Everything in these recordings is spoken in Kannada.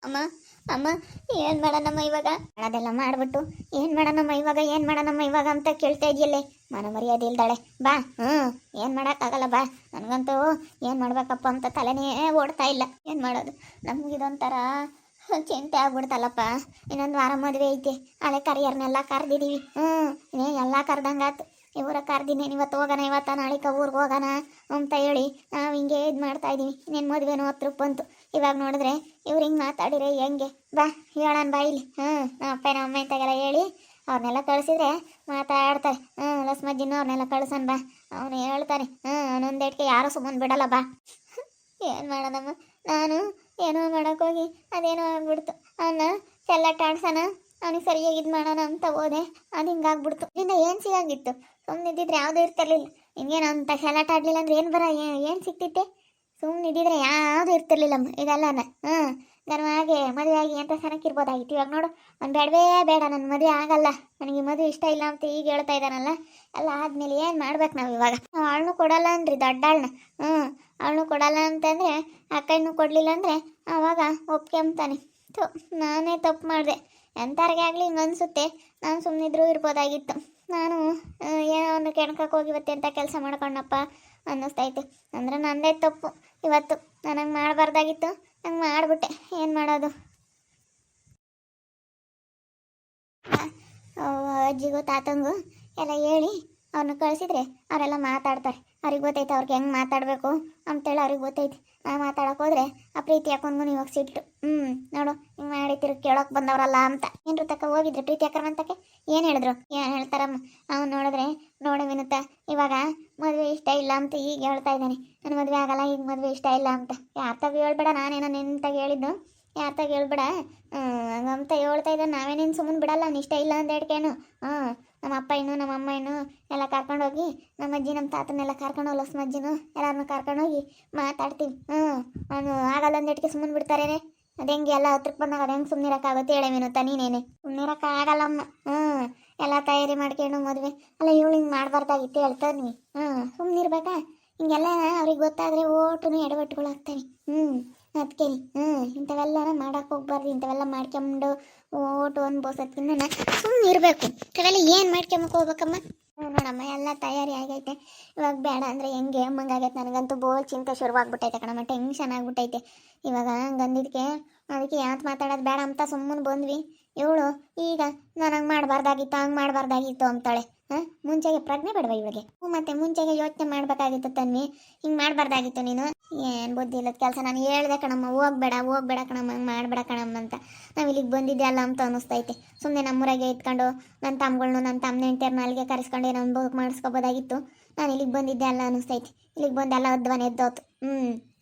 ಅಮ್ಮ ಅಮ್ಮ ಏನು ಮಾಡೋಣಮ್ಮ ಇವಾಗ ಅದೆಲ್ಲ ಮಾಡ್ಬಿಟ್ಟು ಏನು ಮಾಡೋಣಮ್ಮ ಇವಾಗ ಏನು ಮಾಡೋಣಮ್ಮ ಇವಾಗ ಅಂತ ಕೇಳ್ತಾ ಇದೆಯಲ್ಲೇ ಮನ ಮರ್ಯಾದೆ ಇಲ್ದಾಳೆ ಬಾ ಏನು ಮಾಡೋಕ್ಕಾಗಲ್ಲ ಬಾ ನನಗಂತೂ ಏನು ಮಾಡ್ಬೇಕಪ್ಪ ಅಂತ ತಲೆನೇ ಓಡ್ತಾ ಇಲ್ಲ ಏನು ಮಾಡೋದು ನಮಗಿದೊಂಥರ ಚಿಂತೆ ಆಗ್ಬಿಡ್ತಲ್ಲಪ್ಪ ಇನ್ನೊಂದು ವಾರ ಮದುವೆ ಐತಿ ಹಳೆ ಕರಿಯರ್ನೆಲ್ಲ ಕರೆದಿದ್ದೀವಿ ಎಲ್ಲ ಕರ್ದಂಗಾತು ಇವರ ಕರ್ದಿನಿ ಇವತ್ತು ಹೋಗೋಣ ಇವತ್ತ ನಾಳಿಕ ಊರಿಗೆ ಹೋಗೋಣ ಅಂತ ಹೇಳಿ ನಾವು ಹಿಂಗೆ ಇದು ಮಾಡ್ತಾ ಇದ್ದೀವಿ ನಿನ್ನ ಮದುವೆನೂ ಹತ್ರ ಬಂತು ಇವಾಗ ನೋಡಿದ್ರೆ ಇವ್ರು ಹಿಂಗೆ ಮಾತಾಡಿದ್ರೆ ಹೆಂಗೆ ಬಾ ಹೇಳೋಣ ಬಾ ಇಲ್ಲಿ ನಮ್ಮ ಅಪ್ಪ ನಮ್ಮ ಅಮ್ಮ ಇಂತಾಗೆಲ್ಲ ಹೇಳಿ ಅವ್ರನ್ನೆಲ್ಲ ಕಳಿಸಿದ್ರೆ ಮಾತಾಡ್ತಾರೆ ಲಸ್ಮಜ್ಜಿನ ಅವ್ರನ್ನೆಲ್ಲ ಕಳ್ಸೋಣ ಬಾ ಅವನು ಹೇಳ್ತಾನೆ ಅವನೊಂದೇಟ್ಗೆ ಯಾರೂ ಸುಮ್ಮನೆ ಬಿಡಲ್ಲ ಬಾ ಏನು ಮಾಡೋಣಮ್ಮ ನಾನು ಏನೋ ಮಾಡೋಕ್ಕೋಗಿ ಅದೇನೋ ಆಗ್ಬಿಡ್ತು ಅವನ್ನ ಚೆಲ್ಲಾಟ ಆಡ್ಸೋಣ ಅವನಿಗೆ ಸರಿಯಾಗಿ ಇದು ಮಾಡೋಣ ಅಂತ ಹೋದೆ ಅದು ಹಿಂಗಾಗ್ಬಿಡ್ತು ಇದರಿಂದ ಏನು ಸಿಗಂಗಿತ್ತು ಸುಮ್ಮನಿದ್ದಿದ್ರೆ ಯಾವುದೂ ಇರ್ತಿರ್ಲಿಲ್ಲ ಹಿಂಗೇನು ಅಂತ ಚೆಲ್ಲಾಟ ಆಡಲಿಲ್ಲ ಅಂದ್ರೆ ಏನು ಏನು ಸಿಕ್ತಿತ್ತೆ ಸುಮ್ಮನಿದ್ದಿದ್ರೆ ಯಾವುದೂ ಇರ್ತಿರ್ಲಿಲ್ಲಮ್ಮ ಇದೆಲ್ಲನ ಗರ್ವಾಗೆ ಮದುವೆ ಆಗಿ ಅಂತ ಸನಕ್ಕಿರ್ಬೋದಾಗಿತ್ತು ಇವಾಗ ನೋಡು ಅವ್ನು ಬೇಡವೇ ಬೇಡ ನನ್ನ ಮದುವೆ ಆಗಲ್ಲ ನನಗೆ ಮದುವೆ ಇಷ್ಟ ಇಲ್ಲ ಅಂತ ಈಗ ಹೇಳ್ತಾ ಇದ್ದಾನಲ್ಲ ಎಲ್ಲ ಆದಮೇಲೆ ಏನು ಮಾಡ್ಬೇಕು ನಾವು ಇವಾಗ ಅವಳನ್ನೂ ಕೊಡಲ್ಲ ಅನ್ರಿ ದೊಡ್ಡಾಳನ್ನ ಅವಳನ್ನೂ ಕೊಡಲ್ಲ ಅಂತಂದರೆ ಅಕ್ಕನೂ ಕೊಡಲಿಲ್ಲ ಅಂದರೆ ಆವಾಗ ಒಪ್ಕೊಂತಾನೆ ನಾನೇ ತಪ್ಪು ಮಾಡಿದೆ ಎಂಥವ್ರಿಗೆ ಆಗಲಿ ಹಿಂಗೆ ಅನಿಸುತ್ತೆ ನಾನು ಸುಮ್ಮನಿದ್ರೂ ಇರ್ಬೋದಾಗಿತ್ತು ನಾನು ಏನೋ ಒಂದು ಕೆಣ್ಕಕ್ಕೆ ಹೋಗಿ ಇವತ್ತೆ ಅಂತ ಕೆಲಸ ಮಾಡ್ಕೊಂಡಪ್ಪ ಅನ್ನಿಸ್ತೈತೆ ಅಂದರೆ ನನ್ನದೇ ತಪ್ಪು ಇವತ್ತು ನನಗೆ ಮಾಡಬಾರ್ದಾಗಿತ್ತು ನಂಗೆ ಮಾಡಿಬಿಟ್ಟೆ ಏನು ಮಾಡೋದು ಅಜ್ಜಿಗೂ ತಾತಂಗೂ ಎಲ್ಲ ಹೇಳಿ ಅವ್ರನ್ನ ಕಳಿಸಿದ್ರೆ ಅವರೆಲ್ಲ ಮಾತಾಡ್ತಾರೆ ಅವ್ರಿಗೆ ಗೊತ್ತೈತೆ ಅವ್ರಿಗೆ ಹೆಂಗೆ ಮಾತಾಡಬೇಕು ಅಂತೇಳಿ ಅವ್ರಿಗೆ ಗೊತ್ತೈತೆ ನಾ ಮಾತಾಡೋಕೆ ಹೋದ್ರೆ ಆ ಪ್ರೀತಿ ಹಾಕೊಂಡು ಇವಾಗ ಸಿಟ್ಟು ನೋಡು ಹಿಂಗೆ ಮಾಡಿ ತಿರುಗಿ ಕೇಳೋಕೆ ಬಂದವರಲ್ಲ ಅಂತ ಏನ್ರು ತಕ್ಕ ಹೋಗಿದ್ರೆ ಪ್ರೀತಿ ಹಾಕರ್ಮಂತಕ್ಕೆ ಏನು ಹೇಳಿದ್ರು ಏನು ಹೇಳ್ತಾರಮ್ಮ ಅವ್ನು ನೋಡಿದ್ರೆ ನೋಡು ವಿನುತ್ತಾ ಇವಾಗ ಮದುವೆ ಇಷ್ಟ ಇಲ್ಲ ಅಂತ ಈಗ ಹೇಳ್ತಾ ಇದ್ದಾನೆ ನನ್ನ ಮದುವೆ ಆಗಲ್ಲ ಈಗ ಮದುವೆ ಇಷ್ಟ ಇಲ್ಲ ಅಂತ ಯಾರ ತಗ ಹೇಳ್ಬೇಡ ನಾನೇನೋ ನಿಂತಾಗ ಹೇಳಿದ್ದು ಯಾರ ತಗ ಹೇಳ್ಬೇಡ ಹಂಗಂತ ಹೇಳ್ತಾ ಇದ್ದಾನೆ ನಾವೇನೇನು ಸುಮ್ಮನೆ ಬಿಡಲ್ಲ ಅವ್ನು ಇಷ್ಟ ಇಲ್ಲ ಅಂತ ಹೇಳ್ಕೇನು ನಮ್ಮ ಅಪ್ಪ ಇನ್ನು ನಮ್ಮ ಅಮ್ಮ ಇನ್ನು ಎಲ್ಲ ಕರ್ಕೊಂಡೋಗಿ ನಮ್ಮ ಅಜ್ಜಿ ನಮ್ಮ ತಾತನ್ನೆಲ್ಲ ಕರ್ಕೊಂಡೋಗಿ ಲಸ್ಮ ಅಜ್ಜಿನೂ ಎಲ್ಲರನ್ನೂ ಕರ್ಕೊಂಡೋಗಿ ಮಾತಾಡ್ತೀವಿ ಅವನು ಆಗಲ್ಲ ಅಂದೇಟಿಗೆ ಸುಮ್ಮನೆ ಬಿಡ್ತಾರೇನೆ ಅದು ಹೆಂಗೆ ಎಲ್ಲ ಹತ್ರಕ್ಕೆ ಬಂದಾಗ ಅದು ಹೆಂಗೆ ಸುಮ್ಮನಿರೋಕ್ಕಾಗುತ್ತೆ ಹೇಳೇವೇನು ನೀನೇನೆ ಸುಮ್ಮನಿರೋಕ್ಕಾಗಲ್ಲಮ್ಮ ಎಲ್ಲ ತಯಾರಿ ಮಾಡ್ಕೊಂಡು ಮದುವೆ ಅಲ್ಲ ಇವಳು ಹಿಂಗೆ ಮಾಡಬಾರ್ದಾಗಿತ್ತು ಹೇಳ್ತಾರೆ ನೀವು ಸುಮ್ಮನಿರ್ಬೇಕಾ ಹಿಂಗೆಲ್ಲ ಅವ್ರಿಗೆ ಗೊತ್ತಾದರೆ ಓಟು ಎಡವಟ್ಟುಗಳಾಗ್ತವೆ ಅದಕ್ಕೆ ಇಂಥವೆಲ್ಲನ ಮಾಡೋಕೆ ಹೋಗ್ಬಾರ್ದು ಇಂಥವೆಲ್ಲ ಮಾಡ್ಕೊಂಡು ಓಟು ಅನ್ಬೋಸೋದ್ಕಿನ್ನ ಸುಮ್ಮನೆ ಇರಬೇಕು ಇಂಥವೆಲ್ಲ ಏನು ಮಾಡ್ಕೊಂಬಕ್ಕೆ ಹೋಗ್ಬೇಕಮ್ಮ ನೋಡಮ್ಮ ಎಲ್ಲ ತಯಾರಿ ಆಗೈತೆ ಇವಾಗ ಬೇಡ ಅಂದರೆ ಹೆಂಗೆ ಅಮ್ಮಂಗಾಗೈತೆ ನನಗಂತೂ ಬೋಲ್ ಚಿಂತೆ ಶುರುವಾಗ್ಬಿಟ್ಟೈತೆ ಕಣಮ್ಮ ಟೆನ್ಷನ್ ಆಗ್ಬಿಟ್ಟೈತೆ ಇವಾಗ ಹಂಗಂದಿದ್ದಕ್ಕೆ ಅದಕ್ಕೆ ಯಾಕೆ ಮಾತಾಡೋದು ಬೇಡ ಅಂತ ಸುಮ್ಮನೆ ಬಂದ್ವಿ ಇವಳು ಈಗ ನಾನು ಹಂಗೆ ಮಾಡಬಾರ್ದಾಗಿತ್ತು ಹಂಗೆ ಮಾಡಬಾರ್ದಾಗಿತ್ತು ಅಂತಾಳೆ ಮುಂಚೆಗೆ ಪ್ರಜ್ಞೆ ಬೇಡವ ಇವಾಗೆ ಮತ್ತೆ ಮುಂಚೆಗೆ ಯೋಚನೆ ಮಾಡಬೇಕಾಗಿತ್ತು ತನ್ವಿ ಹಿಂಗೆ ಮಾಡಬಾರ್ದಾಗಿತ್ತು ನೀನು ಏನು ಬುದ್ಧಿ ಇಲ್ಲದ ಕೆಲಸ ನಾನು ಹೇಳ್ದೆ ಕಣಮ್ಮ ಹೋಗ್ಬೇಡ ಕಣಮ್ಮ ಹಂಗೆ ಮಾಡಬೇಡ ಕಣಮ್ಮ ಅಂತ ನಾವು ಇಲ್ಲಿಗೆ ಬಂದಿದ್ದೆ ಅಲ್ಲ ಅಂತ ಅನ್ನಿಸ್ತೈತೆ ಸುಮ್ಮನೆ ನಮ್ಮೂರಾಗೆ ಇಟ್ಕೊಂಡು ನನ್ನ ತಮ್ಮಗಳನ್ನೂ ನನ್ನ ತಮ್ಮ ಹೆಂಡ್ತಿಯರ್ನ ಅಲ್ಲಿಗೆ ಕರೆಸ್ಕೊಂಡು ಏನೋ ಮಾಡಿಸ್ಕೋಬೋದಾಗಿತ್ತು ನಾನು ಇಲ್ಲಿಗೆ ಬಂದಿದ್ದೆ ಅಲ್ಲ ಅನ್ನಿಸ್ತೈತಿ ಇಲ್ಲಿಗೆ ಬಂದು ಎಲ್ಲ ಅದ್ವನ ಎದ್ದೋತು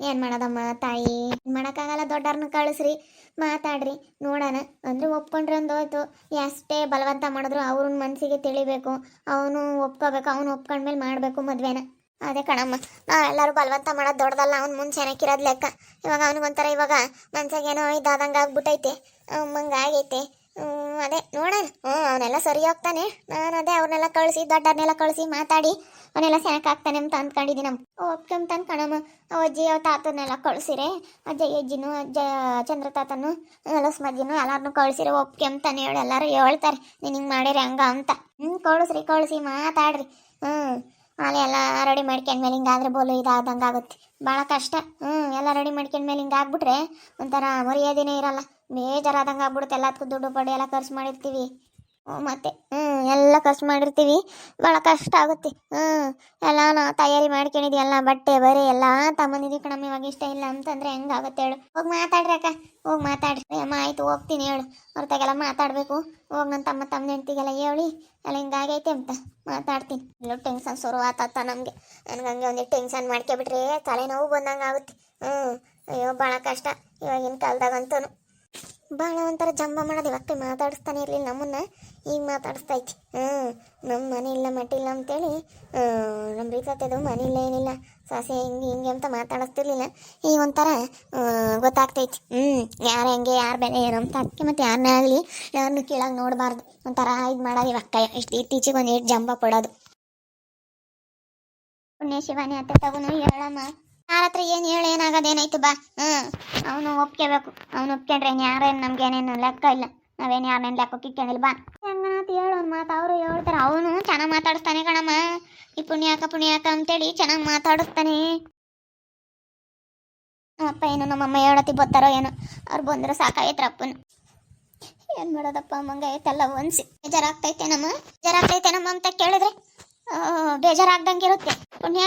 ಏನು ಮಾಡೋದಮ್ಮ ತಾಯಿ ಮಾಡೋಕ್ಕಾಗಲ್ಲ ದೊಡ್ಡವ್ರನ್ನ ಕಳಿಸ್ರಿ ಮಾತಾಡ್ರಿ ನೋಡೋಣ ಅಂದರೆ ಒಪ್ಕೊಂಡ್ರೆ ಒಂದು ಹೋಯ್ತು ಎಷ್ಟೇ ಬಲವಂತ ಮಾಡಿದ್ರು ಅವ್ರನ್ನ ಮನಸ್ಸಿಗೆ ತಿಳಿಬೇಕು ಅವನು ಒಪ್ಕೋಬೇಕು ಅವನು ಒಪ್ಕೊಂಡ್ಮೇಲೆ ಮಾಡಬೇಕು ಮದುವೆನ ಅದೇ ಕಣಮ್ಮ ನಾವೆಲ್ಲರೂ ಬಲವಂತ ಮಾಡೋದು ದೊಡ್ಡದಲ್ಲ ಅವ್ನು ಮುಂಚೆ ಏನಕ್ಕಿರೋದು ಲೆಕ್ಕ ಇವಾಗ ಅವ್ನಿಗೊಂಥರ ಇವಾಗ ಮನ್ಸಾಗೇನೋ ಇದಾದಂಗೆ ಆಗ್ಬಿಟ್ಟೈತೆ ಆಗೈತೆ ಅದೇ ನೋಡೋಣ ಅವನೆಲ್ಲ ಸರಿ ಹೋಗ್ತಾನೆ ನಾನು ಅದೇ ಅವ್ರನ್ನೆಲ್ಲ ಕಳಿಸಿ ದೊಡ್ಡವ್ರನ್ನೆಲ್ಲ ಕಳಿಸಿ ಮಾತಾಡಿ ಅವನ್ನೆಲ್ಲ ಸೆನಕಾಗ್ತಾನೆ ಅಂತ ಅಂದ್ಕೊಂಡಿದ್ದೀನಮ್ಮ ಒಪ್ಕೊಂತಾನೆ ಕಣಮ್ಮ ಅಜ್ಜಿ ಅವ್ರ ತಾತನ್ನೆಲ್ಲ ಕಳಿಸಿರೆ ಅಜ್ಜಿನೂ ಚಂದ್ರ ತಾತನು ಲಸ್ಮಜ್ಜಿನೂ ಎಲ್ಲರನ್ನೂ ಕಳಿಸಿರೆ ಒಪ್ಕೊಂತಾನೆ ಹೇಳಿ ಎಲ್ಲರೂ ಹೇಳ್ತಾರೆ ನೀನು ಹಿಂಗೆ ಮಾಡಿರಿ ಹಂಗ ಅಂತ ಕಳಿಸಿ ಮಾತಾಡ್ರಿ ಅಲ್ಲಿ ಎಲ್ಲ ರೆಡಿ ಮಾಡ್ಕೊಂಡ್ಮೇಲೆ ಹಿಂಗಾದ್ರೆ ಬೋಲು ಇದಾದಂಗೆ ಆಗುತ್ತೆ ಭಾಳ ಕಷ್ಟ ಎಲ್ಲ ರೆಡಿ ಮಾಡ್ಕೊಂಡ್ಮೇಲೆ ಹಿಂಗೆ ಆಗ್ಬಿಟ್ರೆ ಒಂಥರ ಮರ್ಯಾದೆನೇ ಇರಲ್ಲ ಬೇಜಾರಾದಂಗೆ ಆಗ್ಬಿಡುತ್ತೆ ಎಲ್ಲದಕ್ಕೂ ದುಡ್ಡು ಪಡಿ ಎಲ್ಲ ಖರ್ಚು ಮಾಡಿರ್ತೀವಿ ಮತ್ತೆ ಎಲ್ಲ ಖರ್ಚು ಮಾಡಿರ್ತೀವಿ ಭಾಳ ಕಷ್ಟ ಆಗುತ್ತೆ ಎಲ್ಲ ನಾವು ತಯಾರಿ ಮಾಡ್ಕೊಂಡಿದ್ದೀವಿ ಎಲ್ಲ ಬಟ್ಟೆ ಬರೀ ಎಲ್ಲ ತಗೊಂಡಿದ್ದೀವಿ ಕಣಮ್ಮ ಇವಾಗ ಇಷ್ಟ ಇಲ್ಲ ಅಂತಂದರೆ ಹೆಂಗಾಗುತ್ತೆ ಹೇಳು ಹೋಗಿ ಮಾತಾಡ್ರಿ ಅಕ್ಕ ಹೋಗಿ ಮಾತಾಡ್ರಿ ಅಮ್ಮ ಆಯಿತು ಹೋಗ್ತೀನಿ ಹೇಳು ಹೊರತಾಗೆಲ್ಲ ಮಾತಾಡಬೇಕು ಹೋಗಿ ನನ್ನ ತಮ್ಮ ಹೆಂಡ್ತಿಗೆಲ್ಲ ಹೇಳಿ ಎಲ್ಲ ಹಿಂಗಾಗೈತೆ ಅಂತ ಮಾತಾಡ್ತೀನಿ ಎಲ್ಲೂ ಟೆನ್ಷನ್ ಶುರು ಆತತ್ತ ನಮಗೆ ನನಗೆ ಹಂಗೆ ಒಂದಿಟ್ಟು ಟೆನ್ಷನ್ ಮಾಡ್ಕೊಬಿಟ್ರೆ ತಲೆನೋವು ಬಂದಂಗೆ ಆಗುತ್ತೆ ಅಯ್ಯೋ ಭಾಳ ಕಷ್ಟ ಇವಾಗಿನ ಕಾಲದಾಗಂತೂ ಭಾಳ ಒಂಥರ ಜಂಬ ಮಾಡೋದು ಇವತ್ತು ಮಾತಾಡಿಸ್ತಾನೆ ಇರಲಿಲ್ಲ ನಮ್ಮನ್ನು ಈಗ ಮಾತಾಡಿಸ್ತೈತಿ ನಮ್ಮ ಮನೆ ಇಲ್ಲ ಮಟ್ಟಿಲ್ಲ ಅಂತೇಳಿ ನಮ್ಮ ರೀತದ್ದು ಮನೆ ಇಲ್ಲ ಏನಿಲ್ಲ ಸಾಸೆ ಹಿಂಗೆ ಅಂತ ಮಾತಾಡಿಸ್ತಿರ್ಲಿಲ್ಲ ಈಗ ಒಂಥರ ಗೊತ್ತಾಗ್ತೈತಿ ಯಾರು ಹೆಂಗೆ ಯಾರು ಬೆಲೆ ಏನು ಅಂತ ಅದಕ್ಕೆ ಮತ್ತು ಯಾರನ್ನೇ ಆಗಲಿ ಯಾರನ್ನೂ ಕೀಳಾಗಿ ನೋಡಬಾರ್ದು ಒಂಥರ ಇದು ಮಾಡೋದು ಇವಕ್ಕ ಇತ್ತೀಚೆಗೆ ಒಂದು ಏಟು ಜಂಬ ಪಡೋದು ಪುಣ್ಯ ಶಿವಾನಿ ಅತ್ತೆ ತಗೊಂಡು ಹೇಳಮ್ಮ ಯಾರ ಹತ್ರ ಏನು ಹೇಳಿ ಏನಾಗೋದೇನಾಯ್ತು ಬಾ. ಅವನು ಒಪ್ಕೋಬೇಕು. ಅವನು ಒಪ್ಕೊಂಡ್ರೆ ಯಾರೇನು ನಮ್ಗೇನೇನು ಲೆಕ್ಕ ಇಲ್ಲ. ನಾವೇನು ಯಾರನ್ನೇನು ಲೆಕ್ಕಕ್ಕೆ ಇಕ್ಕೊಂಡಿಲ್ಲ ಬಾ. ಹೆಂಗನಾತ ಹೇಳೋನ್ ಮಾತು ಅವರು ಹೇಳ್ತಾರೆ. ಅವನು ಚೆನ್ನಾಗಿ ಮಾತಾಡಿಸ್ತಾನೆ ಕಣಮ್ಮ. ಈ ಪುಣ್ಯಾಕ ಅಂತೇಳಿ ಚೆನ್ನಾಗಿ ಮಾತಾಡಿಸ್ತಾನೆ. ನಮ್ಮಪ್ಪ ಏನು ನಮ್ಮಮ್ಮ ಹೇಳತಿ ಬರ್ತಾರೋ ಏನೋ. ಅವ್ರು ಬಂದ್ರೆ ಸಾಕಾಯ್ತ್ರಪ್ಪನ. ಏನು ಮಾಡೋದಪ್ಪ ಮಂಗೈತೆಲ್ಲ ಒನ್ಸಿ ಬೇಜಾರಾಗ್ತೈತೇನಮ್ಮ ಅಂತ ಕೇಳಿದ್ರೆ ಬೇಜಾರಾಗ್ದಂಗಿರುತ್ತೆ. ಪುಣ್ಯ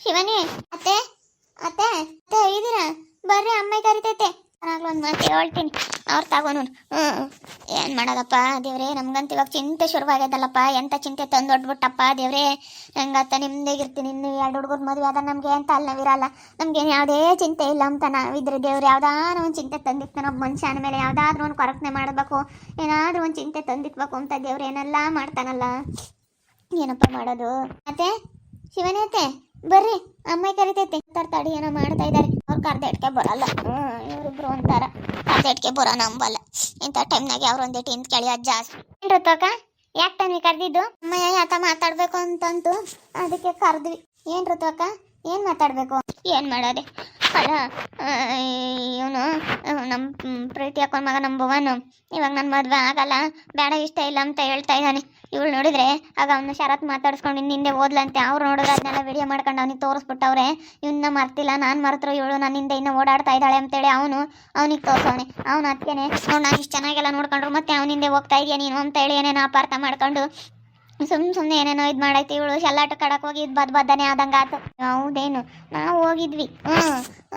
ಶಿವನೇ ಅತ್ತೆ ಅತ್ತೆ ಅತ್ತೆ ಇದೀರಾ ಬರ್ರಿ, ಅಮ್ಮ ಕರಿತೈತೆ. ನಾನಾಗ್ಲೂ ಒಂದು ಮಾತು ಹೇಳ್ತೀನಿ, ಅವ್ರು ತಗೋನು. ಏನು ಮಾಡೋದಪ್ಪ ದೇವ್ರೆ, ನಮ್ಗಂತ ಇವಾಗ ಚಿಂತೆ ಶುರುವಾಗ್ಯದಲ್ಲಪ್ಪ. ಎಂಥ ಚಿಂತೆ ತಂದು ಹೊಟ್ಬಿಟ್ಟಪ್ಪ ದೇವ್ರೆ. ಹೆಂಗತ್ತ ನಿಮ್ದೇಗಿರ್ತೀನಿ. ಇನ್ನು 2 ಹುಡುಗರು ಮದುವೆ ಆದ ನಮಗೆ ಅಂತ ಅಲ್ಲಿ ನಾವಿರಲ್ಲ. ನಮ್ಗೇನು ಯಾವುದೇ ಚಿಂತೆ ಇಲ್ಲ ಅಂತ ನಾವಿದ್ರೆ ದೇವ್ರು ಯಾವ್ದಾದ್ರು ಒಂದು ಚಿಂತೆ ತಂದಿಕ್ತಾನೆ. ಒಬ್ಬ ಮನುಷ್ಯನ ಮೇಲೆ ಯಾವುದಾದ್ರೂ ಒಂದು ಕೊರಕನೆ ಮಾಡಬೇಕು, ಏನಾದರೂ ಒಂದು ಚಿಂತೆ ತಂದಿಕ್ಬೇಕು ಅಂತ ದೇವ್ರು ಏನೆಲ್ಲ ಮಾಡ್ತಾನಲ್ಲ. ಏನಪ್ಪ ಮಾಡೋದು. ಅತ್ತೆ ಶಿವನೇ ಅತ್ತೆ ಬರ್ರಿ, ಅಮ್ಮ ಕರಿತೈತೆ. ತಡಿ ಏನೋ ಮಾಡ್ತಾ ಇದ್ದಾರೆ. ಅವ್ರು ಕರ್ದೆಟ್ಕೆ ಬರಲ್ಲ. ಇವರಿಬ್ರು ಅಂತಾರ ಕರ್ದೆಟ್ಕೆ ಬರೋ ನಂಬಲ್ಲ. ಇಂಥ ಟೈಮ್ನಾಗೆ ಅವ್ರು ಒಂದೇಟು ಇಂತ ಕೇಳಿ ಜಾಸ್ತಿ ಏನ್ರತ್ತಕ್ಕ. ಯಾಕೆ ತಾನೇ ಕರೆದಿದ್ದು? ಅಮ್ಮಯ್ಯ ಯಾತ ಮಾತಾಡ್ಬೇಕು ಅಂತಂತು ಅದಕ್ಕೆ ಕರೆದ್ವಿ. ಏನು ಋತುವಕ್ಕ, ಏನು ಮಾತಾಡಬೇಕು? ಏನು ಮಾಡೋದೆ ಅಲ್ಲ, ಇವನು ನಮ್ಮ ಪ್ರೀತಿ ಹಾಕೊಂಡ್ ಮಗ ನಮ್ಮ ಭುವನು ಇವಾಗ ನನ್ನ ಮದುವೆ ಆಗಲ್ಲ, ಬೇಡ ಇಷ್ಟ ಇಲ್ಲ ಅಂತ ಹೇಳ್ತಾ ಇದ್ದಾನೆ. ಇವಳು ನೋಡಿದ್ರೆ ಆಗ ಅವನು ಶರತ್ ಮಾತಾಡ್ಸ್ಕೊಂಡು ಹಿಂದೆ ಓದ್ಲಂತೆ. ಅವ್ರು ನೋಡಿದ್ರೆ ಅದನ್ನೆಲ್ಲ ವಿಡಿಯೋ ಮಾಡ್ಕೊಂಡು ಅವನಿಗೆ ತೋರಿಸ್ಬಿಟ್ಟವ್ರೆ. ಇವನ್ನ ಮರ್ತಿಲ್ಲ, ನಾನು ಮರೆತರು ಇವಳು ನನ್ನಿಂದ ಇನ್ನೂ ಓಡಾಡ್ತಾ ಇದ್ದಾಳೆ ಅಂತೇಳಿ ಅವನಿಗೆ ತೋರ್ಸವನೆ. ಅವ್ನು ಅದಕ್ಕೇನೆ ನಾನು ಇಷ್ಟು ಚೆನ್ನಾಗೆಲ್ಲ ನೋಡ್ಕೊಂಡ್ರು ಮತ್ತೆ ಅವನಿಂದೆ ಹೋಗ್ತಾ ಇದೆಯಾ ನೀನು ಅಂತ ಹೇಳಿ ಏನೇನೋ ಅಪಾರ್ಥ ಮಾಡ್ಕೊಂಡು ಸುಮ್ಮನೆ ಏನೇನೋ ಇದು ಮಾಡೈತಿ. ಇವಳು ಶಲ್ಲಾಟ ಕಡಕ್ ಹೋಗಿ ಬದ್ದಾನೆ ಆದಂಗೆ ಆತು. ಹೌದೇನು, ನಾವು ಹೋಗಿದ್ವಿ.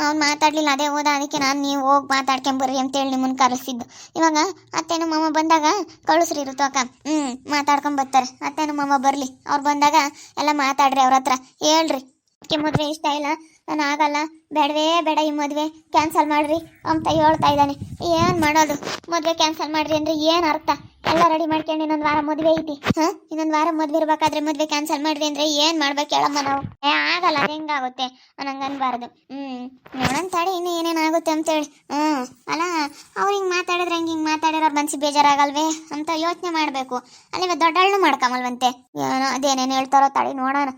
ಅವ್ನು ಮಾತಾಡ್ಲಿಲ್ಲ, ಅದೇ ಹೋದ. ಅದಕ್ಕೆ ನಾನು ನೀವು ಹೋಗಿ ಮಾತಾಡ್ಕೊಂಬರ್ರಿ ಅಂತೇಳಿ ನಿಮ್ಮನ್ನು ಕರೆಸಿದ್ದು. ಇವಾಗ ಅತ್ತೇನು ಮಾಮ ಬಂದಾಗ ಕಳಿಸ್ರಿ ಋತುವಕ್ಕ. ಮಾತಾಡ್ಕೊಂಬರ್ತಾರೆ. ಅತ್ತೇನು ಮಾಮ ಬರಲಿ, ಅವ್ರು ಬಂದಾಗ ಎಲ್ಲ ಮಾತಾಡ್ರಿ, ಅವ್ರ ಹತ್ರ ಹೇಳ್ರಿ. ಮದುವೆ ಇಷ್ಟ ಇಲ್ಲ, ನಾನು ಆಗಲ್ಲ, ಬೇಡವೇ ಬೇಡ, ಈ ಮದುವೆ ಕ್ಯಾನ್ಸಲ್ ಮಾಡ್ರಿ ಅಂತ ಹೇಳ್ತಾ ಇದ್ದಾನೆ. ಏನು ಮಾಡೋದು? ಮದುವೆ ಕ್ಯಾನ್ಸಲ್ ಮಾಡ್ರಿ ಅಂದರೆ ಏನು ಅರ್ಥ? ಎಲ್ಲ ರೆಡಿ ಮಾಡ್ಕೊಂಡು ಇನ್ನೊಂದು ವಾರ ಮದುವೆ ಐತಿ. ಇನ್ನೊಂದು ವಾರ ಮದುವೆ ಇರ್ಬೇಕಾದ್ರೆ ಮದುವೆ ಕ್ಯಾನ್ಸಲ್ ಮಾಡ್ರಿ ಅಂದರೆ ಏನು ಮಾಡ್ಬೇಕು ಹೇಳಮ್ಮ ನಾವು? ಆಗಲ್ಲ, ಅದು ಹೆಂಗಾಗುತ್ತೆ? ನಂಗೆ ಅನ್ಬಾರ್ದು. ನೋಡೋಣ ತಡಿ ಇನ್ನೂ ಏನೇನಾಗುತ್ತೆ ಅಂತೇಳಿ. ಅಲ್ಲ, ಅವ್ರು ಹಿಂಗೆ ಮಾತಾಡಿದ್ರೆ ಹಿಂಗೆ ಮಾತಾಡಿರೋರು ಮನ್ಸಿ ಬೇಜಾರಾಗಲ್ವೇ ಅಂತ ಯೋಚನೆ ಮಾಡಬೇಕು. ಅಲ್ಲಿವ ದೊಡ್ಡಳ್ಳು ಮಾಡ್ಕೊಂಬಲ್ವಂತೆ. ಏನೋ ಅದೇನೇನು ಹೇಳ್ತಾರೋ ತಡಿ ನೋಡೋಣ.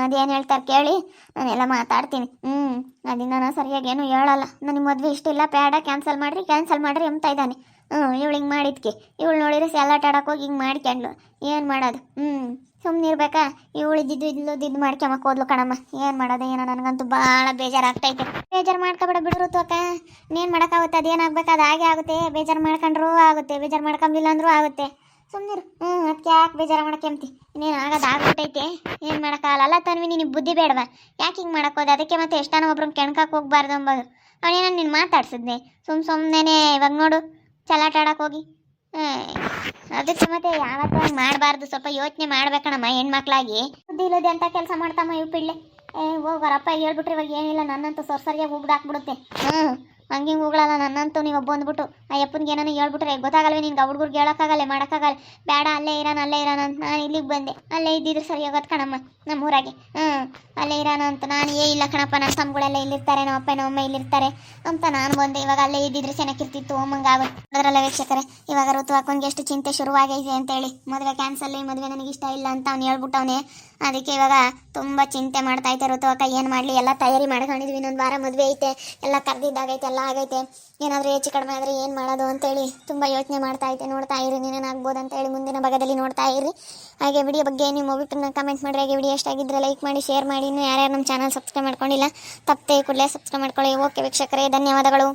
ಅದೇನು ಹೇಳ್ತಾರೆ ಕೇಳಿ ನಾನೆಲ್ಲ ಮಾತಾಡ್ತೀನಿ. ಅದನ್ನ ನಾನು ಸರಿಯಾಗಿ ಏನು ಹೇಳಲ್ಲ. ನನಗೆ ಮದುವೆ ಇಷ್ಟ ಇಲ್ಲ, ಬೇಡ, ಕ್ಯಾನ್ಸಲ್ ಮಾಡ್ರಿ ಅಂತ ಇದ್ದಾನೆ. ಇವಳು ಹಿಂಗೆ ಮಾಡಿದ್ಕೆ ಇವಳು ನೋಡಿದ್ರೆ ಸ್ಯಾಲಾಟ್ ಆಡಕ್ಕೆ ಹೋಗಿ ಹಿಂಗೆ ಮಾಡ್ಕೊಂಡ್ಲು. ಏನು ಮಾಡೋದು? ಸುಮ್ಮನೆ ಇರ್ಬೇಕಾ? ಇವಳು ಇದ್ದಿದ್ದು ಮಾಡ್ಕೊಂಬಕ್ಕೆ ಹೋದ್ಲು ಕಣಮ್ಮ. ಏನು ಮಾಡೋದು ಏನೋ, ನನಗಂತೂ ಭಾಳ ಬೇಜಾರಾಗ್ತೈತೆ. ಬೇಜಾರು ಮಾಡ್ಕೊಬೇಡ ಬಿಡ್ರು ತೋಕ. ಇನ್ನೇನು ಮಾಡೋಕ್ಕಾಗುತ್ತೆ? ಅದೇನಾಗಬೇಕು ಅದು ಹಾಗೆ ಆಗುತ್ತೆ. ಬೇಜಾರು ಮಾಡ್ಕೊಂಡ್ರೂ ಆಗುತ್ತೆ, ಬೇಜಾರು ಮಾಡ್ಕೊಂಬಿಲ್ಲ ಅಂದ್ರೂ ಆಗುತ್ತೆ. ಸುಮ್ಮನಿರು. ಅದಕ್ಕೆ ಯಾಕೆ ಬೇಜಾರು ಮಾಡಕ್ಕೆಂತಿ? ಇನ್ನೇನು ಆಗೋದು ಆಗ್ಬಿಟ್ಟೈತೆ, ಏನು ಮಾಡೋಕ್ಕಾಗಲ್ಲ. ಅಲ್ಲ ತನ್ವಿ, ನಿನಗೆ ಬುದ್ಧಿ ಬೇಡವಾ? ಯಾಕೆ ಹಿಂಗೆ ಮಾಡೋಕ್ಕೋದು? ಅದಕ್ಕೆ ಮತ್ತೆ ಎಷ್ಟಾನ ಒಬ್ರನ್ನ ಕೆಣ್ಕಕ್ಕೆ ಹೋಗ್ಬಾರ್ದು ಅಂಬೋದು. ಅವನೇನೋ ನೀನು ಮಾತಾಡ್ಸಿದ್ನೆ ಸುಮ್ಮನೆ. ಇವಾಗ ನೋಡು ಚಲಾಟ ಆಡಕ್ಕೆ ಹೋಗಿ. ಅದಕ್ಕೆ ಮತ್ತೆ ಯಾವತ್ತೂ ಹಂಗೆ ಮಾಡಬಾರ್ದು. ಸ್ವಲ್ಪ ಯೋಚನೆ ಮಾಡ್ಬೇಕಣಮ್ಮ ಹೆಣ್ಮಕ್ಳಾಗಿ. ಬುದ್ಧಿ ಇಲ್ಲದೆ ಅಂತ ಕೆಲಸ ಮಾಡ್ತಮ್ಮ ಇವು ಪಿಳ್ಳೆ. ಹೋಗಾರಪ್ಪ ಹೇಳ್ಬಿಟ್ರೆ ಇವಾಗ ಏನಿಲ್ಲ, ನನ್ನಂತೂ ಸೊರ್ಸರಿಯಾಗಿ ಉಗ್ದಾಕ್ಬಿಡುತ್ತೆ. ಹಂಗೆ ಹೋಗ್ಲಲ್ಲ ನನ್ನಂತೂ. ನೀವು ಬಂದ್ಬಿಟ್ಟು ಆ ಯಪ್ಪನಿಗೆ ಏನಾನು ಹೇಳ್ಬಿಟ್ರೆ ಗೊತ್ತಾಗಲ್ವೇ ನಿನ್ಗೆ? ಹುಡುಗರಿಗೆ ಹೇಳೋಕ್ಕಾಗಲ್ಲ, ಮಾಡೋಕ್ಕಾಗಲ್ಲ. ಬೇಡ ಅಲ್ಲೇ ಇರೋಣ ಅಂತ ನಾನು ಇಲ್ಲಿಗೆ ಬಂದೆ. ಅಲ್ಲೇ ಇದ್ದಿದ್ರೆ ಸರಿ ಹೋಗೋದು ಕಣಮ್ಮ ನಮ್ಮೂರಾಗೆ. ಅಲ್ಲೇ ಇರೋಣ ಅಂತ ನಾನು ಇಲ್ಲ ಕಣಪ್ಪ, ನನ್ನ ತಮ್ಮಗಳೆಲ್ಲ ಇಲ್ಲಿರ್ತಾರೆ, ನಮ್ಮ ಅಪ್ಪ ನಮ್ಮ ಅಮ್ಮ ಇಲ್ಲಿರ್ತಾರೆ ಅಂತ ನಾನು ಬಂದೆ. ಇವಾಗ ಅಲ್ಲೇ ಇದ್ದಿದ್ರೆ ಚೆನ್ನಾಗಿರ್ತಿತ್ತು ಅಮ್ಮಂಗಾಗುತ್ತೆ. ಅದರಲ್ಲ ವೀಕ್ಷಕರೇ, ಇವಾಗ ಋತು ಹಾಕೊಂಡ್ಗೆ ಎಷ್ಟು ಚಿಂತೆ ಶುರುವಾಗೈತೆ ಅಂತೇಳಿ. ಮದುವೆ ಕ್ಯಾನ್ಸಲ್, ಈ ಮದುವೆ ನನಗೆ ಇಷ್ಟ ಇಲ್ಲ ಅಂತ ಅವ್ನು ಹೇಳ್ಬಿಟ್ಟವನೇ. ಅದಕ್ಕೆ ಇವಾಗ ತುಂಬ ಚಿಂತೆ ಮಾಡ್ತಾ ಐತೆ ಋತು ಅಕ್ಕ. ಏನು ಮಾಡಲಿ, ಎಲ್ಲ ತಯಾರಿ ಮಾಡ್ಕೊಂಡಿದ್ವಿ. ಇನ್ನೊಂದು ವಾರ ಮದುವೆ ಐತೆ, ಎಲ್ಲ ಕರೆದಿದ್ದಾಗೈತೆ, ಎಲ್ಲ ಆಗೈತೆ. ಏನಾದರೂ ಹೆಚ್ಚು ಕಡಿಮೆ ಆದರೆ ಏನು ಮಾಡೋದು ಅಂತೇಳಿ ತುಂಬ ಯೋಚನೆ ಮಾಡ್ತಾ ಐತೆ. ನೋಡ್ತಾ ಇರಿ ನೀನೇನಾಗ್ಬೋದು ಅಂತೇಳಿ ಮುಂದಿನ ಭಾಗದಲ್ಲಿ ನೋಡ್ತಾ ಇರಿ. ಹಾಗೆ ವಿಡಿಯೋ ಬಗ್ಗೆ ನಿಮ್ಮ ಅಭಿಪ್ರಾಯನ ಕಮೆಂಟ್ ಮಾಡಿರಿ. ಹಾಗೆ ವಿಡಿಯೋ ಎಷ್ಟಾಗಿದ್ದರೆ ಲೈಕ್ ಮಾಡಿ, ಶೇರ್ ಮಾಡಿ. ಇನ್ನೂ ಯಾರ್ಯಾರು ನಮ್ಮ ಚಾನಲ್ ಸಬ್ಸ್ಕ್ರೈಬ್ ಮಾಡ್ಕೊಂಡಿಲ್ಲ ತಪ್ಪದೆ ಕೂಡಲೇ ಸಬ್ಸ್ಕ್ರೈಬ್ ಮಾಡ್ಕೊಳ್ಳಿ. ಓಕೆ ವೀಕ್ಷಕರೇ, ಧನ್ಯವಾದಗಳು.